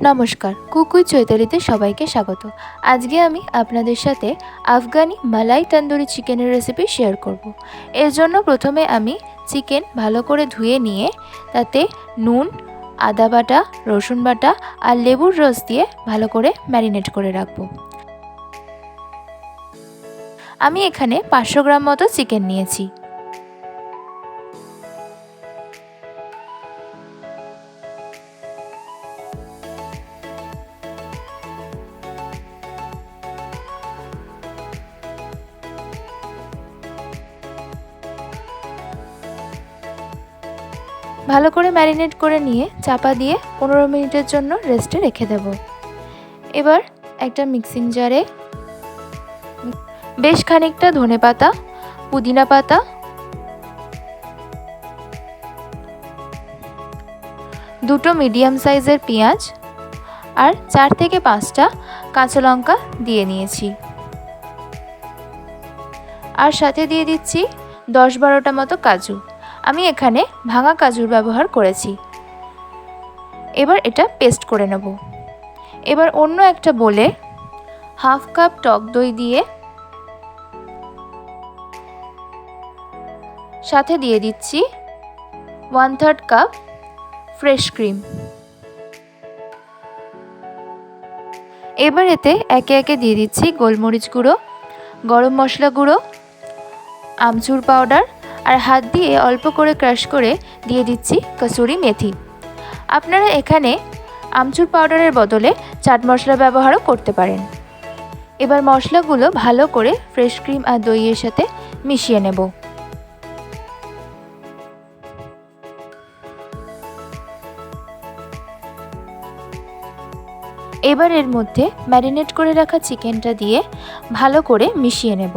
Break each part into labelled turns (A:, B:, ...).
A: নমস্কার, কুকুই চৈতালিতে সবাইকে স্বাগত। আজকে আমি আপনাদের সাথে আফগানি মালাই তন্দুরি চিকেনের রেসিপি শেয়ার করব। এর জন্য প্রথমে আমি চিকেন ভালো করে ধুয়ে নিয়ে তাতে নুন, আদা বাটা, রসুন বাটা আর লেবুর রস দিয়ে ভালো করে ম্যারিনেট করে রাখব। আমি এখানে 500 গ্রাম মতো চিকেন নিয়েছি। ভালো করে ম্যারিনেট করে নিয়ে চাপা দিয়ে 15 মিনিটের জন্য রেস্টে রেখে দেব। এবার একটা মিক্সিং জারে বেশ খানিকটা ধনেপাতা, পুদিনা পাতা, দুটো মিডিয়াম সাইজের পেঁয়াজ আর 4 থেকে 5টা কাঁচা লঙ্কা দিয়ে নিয়েছি। আর সাথে দিয়ে দিচ্ছি 10-12টা মতো কাজু। আমি এখানে ভাঙা কাজুর ব্যবহার করেছি। এবার এটা পেস্ট করে নেব। এবার অন্য একটা বোলে হাফ কাপ টক দই দিয়ে সাথে দিয়ে দিচ্ছি 1/3 কাপ ফ্রেশ ক্রিম। এবার এতে একে একে দিয়ে দিচ্ছি গোলমরিচ গুঁড়ো, গরম মশলা গুঁড়ো, আমচুর পাউডার আর হাত দিয়ে অল্প করে ক্রাশ করে দিয়ে দিচ্ছি কসুরি মেথি। আপনারা এখানে আমচুর পাউডারের বদলে চাট মশলা ব্যবহারও করতে পারেন। এবার মশলাগুলো ভালো করে ফ্রেশ ক্রিম আর দইয়ের সাথে মিশিয়ে নেব। এবার এর মধ্যে ম্যারিনেট করে রাখা চিকেনটা দিয়ে ভালো করে মিশিয়ে নেব।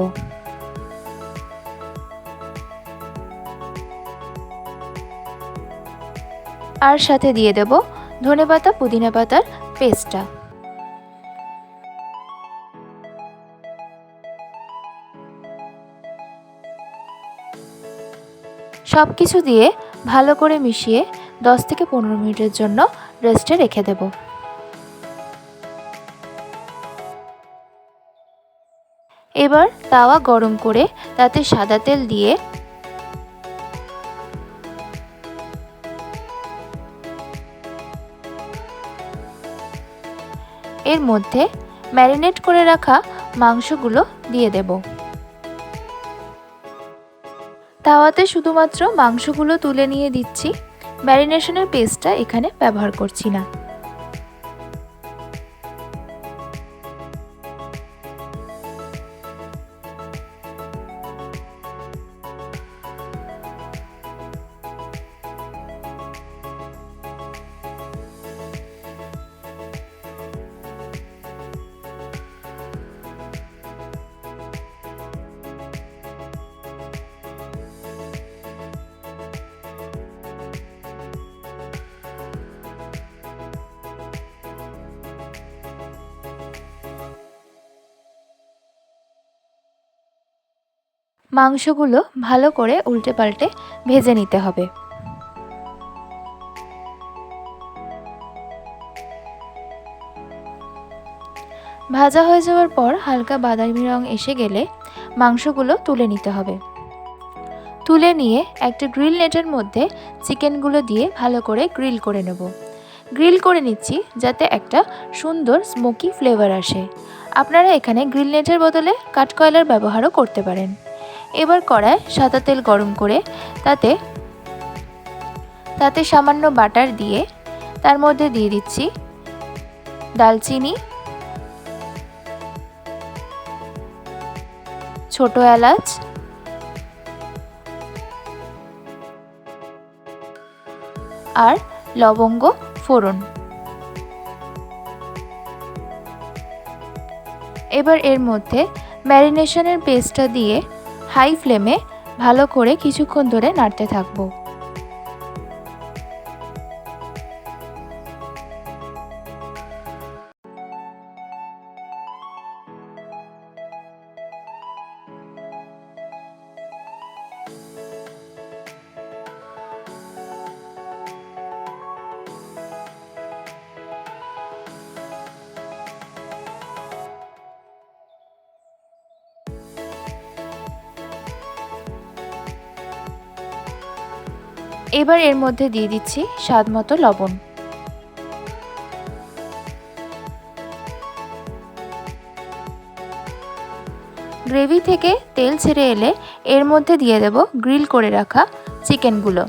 A: আর সাথে দিয়ে দেব ধনেপাতা পুদিনা পাতার পেস্টটা। সব কিছু দিয়ে ভালো করে মিশিয়ে 10 থেকে 15 মিনিটের জন্য রেস্টে রেখে দেব। এবার তাওয়া গরম করে তাতে সাদা তেল দিয়ে এর মধ্যে ম্যারিনেট করে রাখা মাংসগুলো দিয়ে দেব। তাওয়াতে শুধুমাত্র মাংসগুলো তুলে নিয়ে দিচ্ছি, ম্যারিনেশনের পেস্টটা এখানে ব্যবহার করছি না। মাংসগুলো ভালো করে উল্টে পাল্টে ভেজে নিতে হবে। ভাজা হয়ে যাওয়ার পর হালকা বাদামি রং এসে গেলে মাংসগুলো তুলে নিতে হবে। তুলে নিয়ে একটা গ্রিল নেটের মধ্যে চিকেনগুলো দিয়ে ভালো করে গ্রিল করে নেব। গ্রিল করে নিচ্ছি যাতে একটা সুন্দর স্মোকি ফ্লেভার আসে। আপনারা এখানে গ্রিল নেটের বদলে কাঠকয়লার ব্যবহারও করতে পারেন। এবার কড়ায় সাদা তেল গরম করে তাতে সামান্য বাটার দিয়ে তার মধ্যে দিয়ে দিচ্ছি দালচিনি, ছোট এলাচ, আর লবঙ্গ ফোড়ন। এবার এর মধ্যে ম্যারিনেশনের পেস্টটা দিয়ে হাই ফ্লেমে ভালো করে কিছুক্ষণ ধরে নাড়তে থাকবো। এবার এর মধ্যে দিয়ে দিচ্ছি স্বাদ মতো লবণ। গ্রেভি থেকে তেল ছেড়ে এলে এর মধ্যে দিয়ে দেব গ্রিল করে রাখা চিকেনগুলো।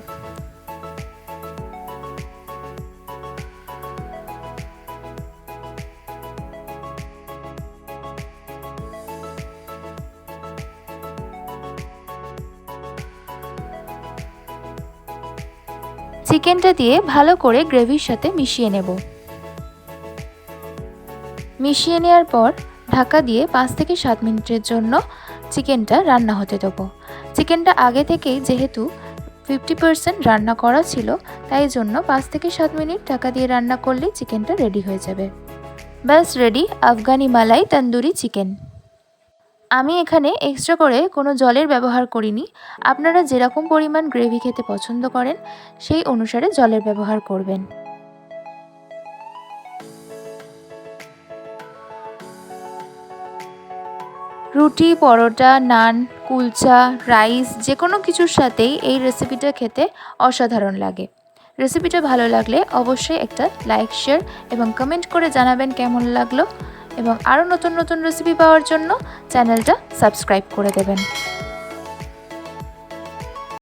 A: চিকেনটা দিয়ে ভালো করে গ্রেভির সাথে মিশিয়ে নেব। মিশিয়ে নেওয়ার পর ঢাকা দিয়ে 5 থেকে 7 মিনিটের জন্য চিকেনটা রান্না হতে দেবো। চিকেনটা আগে থেকেই যেহেতু 50% রান্না করা ছিল, তাই জন্য 5 থেকে 7 মিনিট ঢাকা দিয়ে রান্না করলেই চিকেনটা রেডি হয়ে যাবে। ব্যাস রেডি আফগানি মালাই তন্দুরি চিকেন। আমি এখানে এক্সট্রা করে কোনো জলের ব্যবহার করিনি। আপনারা যেরকম পরিমাণ গ্রেভি খেতে পছন্দ করেন সেই অনুসারে জলের ব্যবহার করবেন। রুটি, পরোটা, নান, কুলচা, রাইস যে কোনো কিছুর সাথেই এই রেসিপিটা খেতে অসাধারণ লাগে। রেসিপিটা ভালো লাগলে অবশ্যই একটা লাইক, শেয়ার এবং কমেন্ট করে জানাবেন কেমন লাগলো, এবং আরও নতুন নতুন রেসিপি পাওয়ার জন্য চ্যানেলটা সাবস্ক্রাইব করে দেবেন।